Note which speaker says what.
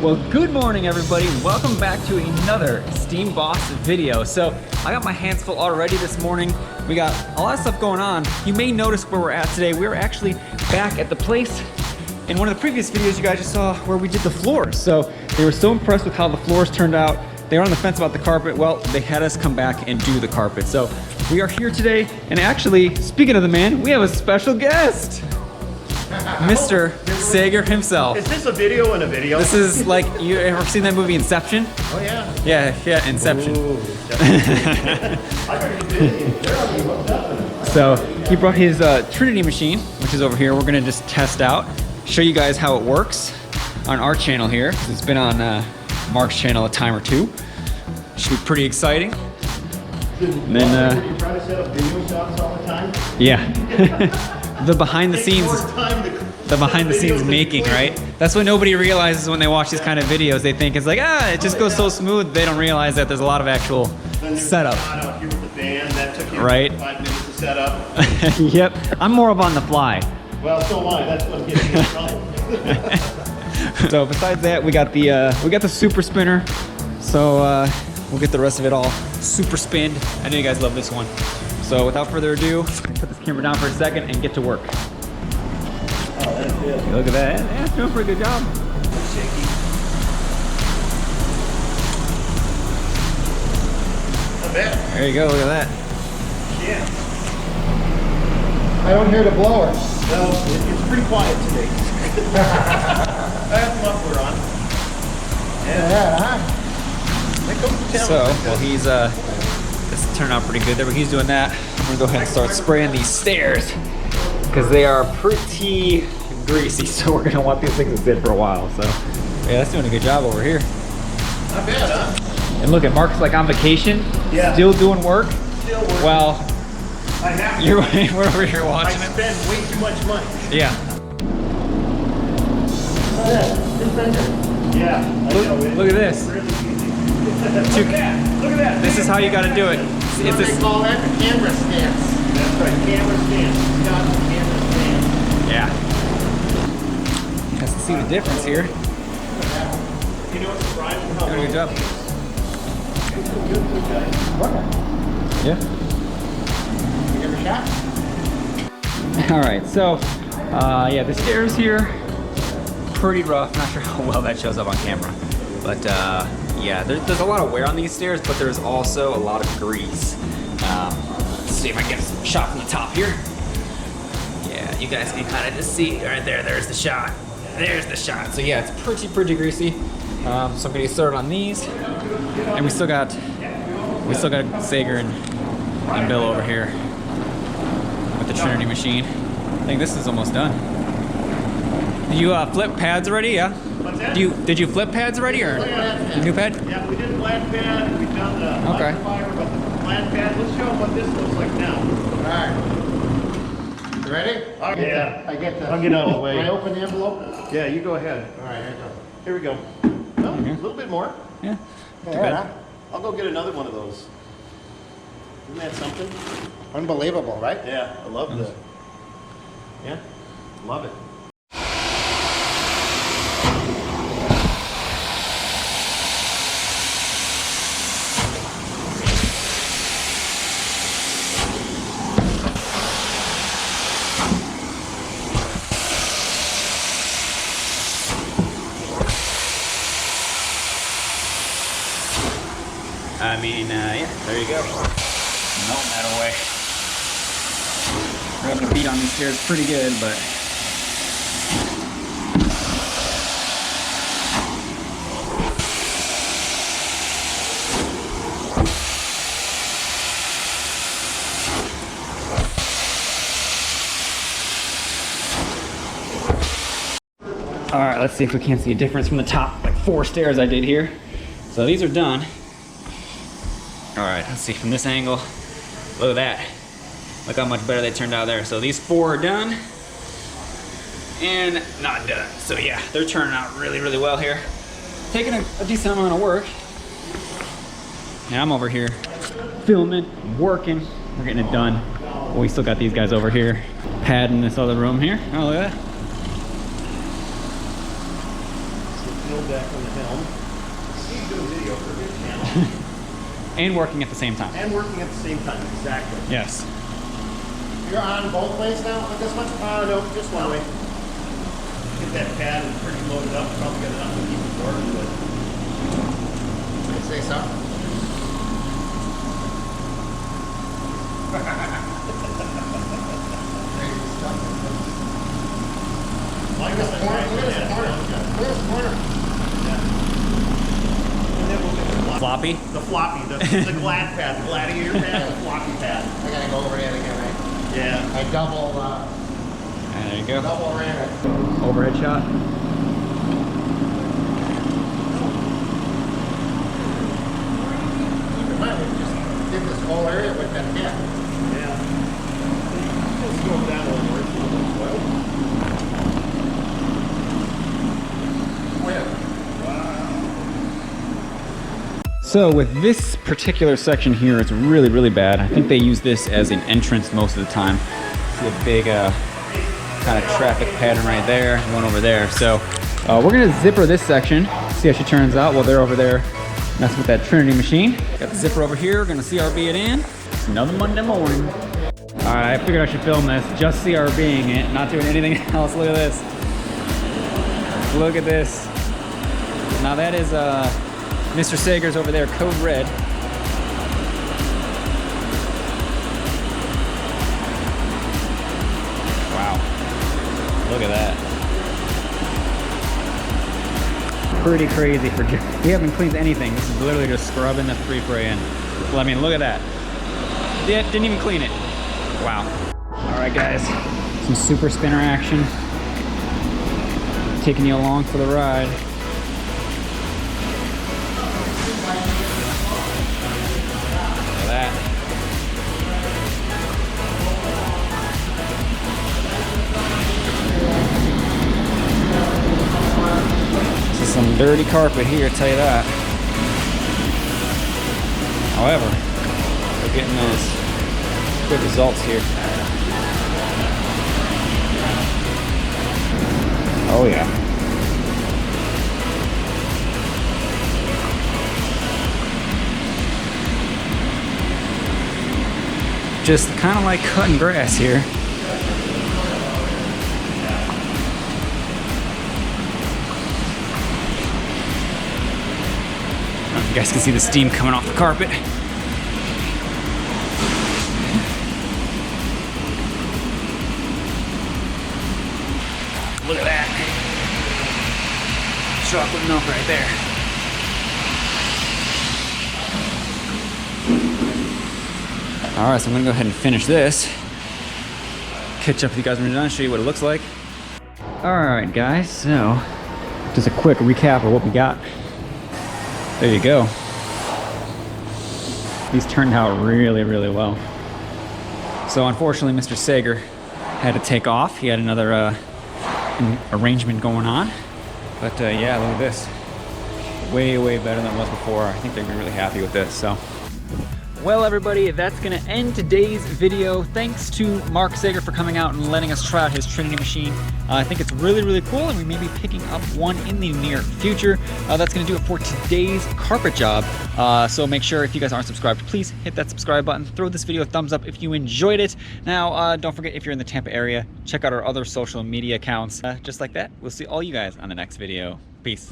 Speaker 1: Well, good morning everybody. Welcome back to another Steam Boss video. So I got my hands full already this morning. We got a lot of stuff going on. You may notice where we're at today. We're actually back at the place in one of the previous videos you guys just saw where we did the floors. So they were so impressed with how the floors turned out. They were on the fence about the carpet. Well, they had us come back and do the carpet. So we are here today. And actually, speaking of the man, we have a special guest. Mr. Saiger himself.
Speaker 2: Is this a video in a video?
Speaker 1: This is like, you ever seen that movie Inception?
Speaker 2: Oh yeah.
Speaker 1: Yeah, Inception.
Speaker 2: Ooh,
Speaker 1: So he brought his Trinity machine, which is over here. We're gonna just test out, show you guys how it works on our channel here. It's been on Mark's channel a time or two. Should be pretty exciting. And then,
Speaker 2: you try to set up video shots all the time?
Speaker 1: yeah. The behind the scenes making, right? That's what nobody realizes when they watch these kind of videos. They think it's like, it just goes so smooth. They don't realize that there's a lot of actual setup.
Speaker 2: Out here with the band, that took you
Speaker 1: right?
Speaker 2: 5 minutes to set up.
Speaker 1: Yep, I'm more of on the fly.
Speaker 2: Well, so am I. That's what gets me in trouble.
Speaker 1: So besides that, we got the super spinner. So we'll get the rest of it all super spinned. I know you guys love this one. So without further ado, put this camera down for a second and get to work.
Speaker 2: Oh, that's good.
Speaker 1: Look at that. Yeah, it's doing a pretty good job.
Speaker 2: Shaky. Not bad.
Speaker 1: There you go, look at that.
Speaker 2: Yeah.
Speaker 3: I don't hear the blower.
Speaker 2: No, it's pretty quiet today. I have the muffler on.
Speaker 3: Yeah, huh?
Speaker 2: There goes the
Speaker 1: So,
Speaker 2: talent.
Speaker 1: well, he's this turned out pretty good there, but he's doing that. I'm gonna go ahead and start spraying these stairs because they are pretty greasy, so we're gonna want these things to sit for a while. So, yeah, that's doing a good job over here.
Speaker 2: Not bad, huh?
Speaker 1: And look at Mark's like on vacation,
Speaker 2: Yeah.
Speaker 1: still doing work.
Speaker 2: Still working.
Speaker 1: Well,
Speaker 2: I have to.
Speaker 1: we're over here
Speaker 2: I
Speaker 1: watching it.
Speaker 2: spend way too much money.
Speaker 1: Yeah.
Speaker 2: Yeah, I know.
Speaker 1: Look at this.
Speaker 2: Really easy. Look at that. Look at that.
Speaker 1: This is how you got to do it. It's
Speaker 3: They
Speaker 1: this.
Speaker 3: call that the camera stance.
Speaker 2: That's right. Camera stance.
Speaker 3: Got the camera stance.
Speaker 1: Yeah. Has to see the difference here.
Speaker 2: You know what's surprising? How
Speaker 1: Doing a good job.
Speaker 2: good guy.
Speaker 1: Yeah.
Speaker 3: You give it a shot?
Speaker 1: All right, so yeah, the stairs here, pretty rough. Not sure how well that shows up on camera, but yeah, there's a lot of wear on these stairs, but there's also a lot of grease. Let's see if I can get a shot from the top here. Yeah, you guys can kind of just see right there. There's the shot. There's the shot. So yeah, it's pretty greasy. So I'm gonna get started on these, and we still got Saiger and Bill over here with the Trinity machine. I think this is almost done. Did you flip pads already? Yeah.
Speaker 2: What's that?
Speaker 1: Did you flip pads already or the new pad?
Speaker 2: Yeah, we did flat pad. We've done the
Speaker 1: Okay.
Speaker 2: microfiber, but the flat pad. Let's show them what this looks like now.
Speaker 3: Alright. You ready?
Speaker 2: Yeah.
Speaker 3: I get the.
Speaker 2: I'll get out of the way.
Speaker 3: Can I open the envelope?
Speaker 2: Yeah, you go ahead.
Speaker 3: Alright, here you go.
Speaker 2: Here we go. No, a little bit more.
Speaker 1: Yeah.
Speaker 3: Yeah,
Speaker 1: bad.
Speaker 3: huh?
Speaker 2: I'll go get another one of those. Isn't that something?
Speaker 3: Unbelievable, right?
Speaker 2: Yeah, I love the. Yeah, love it.
Speaker 1: I mean, yeah, there you go. Melting that away. We're having to beat on these stairs pretty good, but. All right, let's see if we can't see a difference from the top, like 4 stairs I did here. So these are done. All right, let's see from this angle. Look at that. Look how much better they turned out there. So these 4 are done and not done. So yeah, they're turning out really well here. Taking a decent amount of work. And I'm over here filming, working. We're getting it done. Well, we still got these guys over here padding this other room here. Oh, look at that.
Speaker 2: load back on the helm. He's doing video for his channel.
Speaker 1: And working at the same time.
Speaker 2: And working at the same time, exactly.
Speaker 1: Yes.
Speaker 3: You're on both ways now with this one?
Speaker 2: No, just one way. Get that pad and pretty loaded up. Probably got enough to keep it warm, but
Speaker 3: I say something.
Speaker 2: I
Speaker 3: Look
Speaker 2: guess
Speaker 3: at
Speaker 2: I tried
Speaker 3: this
Speaker 2: that.
Speaker 3: corner. Look at this corner.
Speaker 2: And then we'll get the
Speaker 1: Floppy?
Speaker 2: The floppy, the glad pad, the gladiator pad, the floppy pad.
Speaker 3: I gotta go over that again, right?
Speaker 2: Yeah.
Speaker 3: I double
Speaker 1: There you go.
Speaker 3: ran it.
Speaker 1: Overhead shot.
Speaker 3: Keep in mind, we just did this whole area with that cat.
Speaker 2: Yeah. Let's go down a little more. It's a little well.
Speaker 1: So with this particular section here, it's really, really bad. I think they use this as an entrance most of the time. See a big kind of traffic pattern right there, one over there. So we're gonna zipper this section, see how she turns out while they're over there messing with that Trinity machine. Got the zipper over here, gonna CRB it in. It's another Monday morning. All right, I figured I should film this, just CRBing it, not doing anything else. Look at this. Look at this. Now that is Mr. Saiger's over there, code red. Wow. Look at that. Pretty crazy for we haven't cleaned anything. This is literally just scrubbing the pre-spray in. Well, I mean, look at that. Yeah, didn't even clean it. Wow. All right, guys. Some super spinner action. Taking you along for the ride. Some dirty carpet here, tell you that. However, we're getting those good results here. Oh yeah. Just kind of like cutting grass here. You guys can see the steam coming off the carpet. Look at that. Chocolate milk right there. All right, so I'm gonna go ahead and finish this. Catch up with you guys when we're done, show you what it looks like. All right, guys, so just a quick recap of what we got. There you go. These turned out really, really well. So unfortunately, Mr. Saiger had to take off. He had another arrangement going on. But yeah, look at this. Way, way better than it was before. I think they're gonna be really happy with this, so. Well, everybody, that's gonna end today's video. Thanks to Mark Saiger for coming out and letting us try out his Trinity machine. I think it's really, really cool, and we may be picking up one in the near future. That's gonna do it for today's carpet job. So make sure, if you guys aren't subscribed, please hit that subscribe button. Throw this video a thumbs up if you enjoyed it. Now, don't forget, if you're in the Tampa area, check out our other social media accounts. Just like that, we'll see all you guys on the next video. Peace.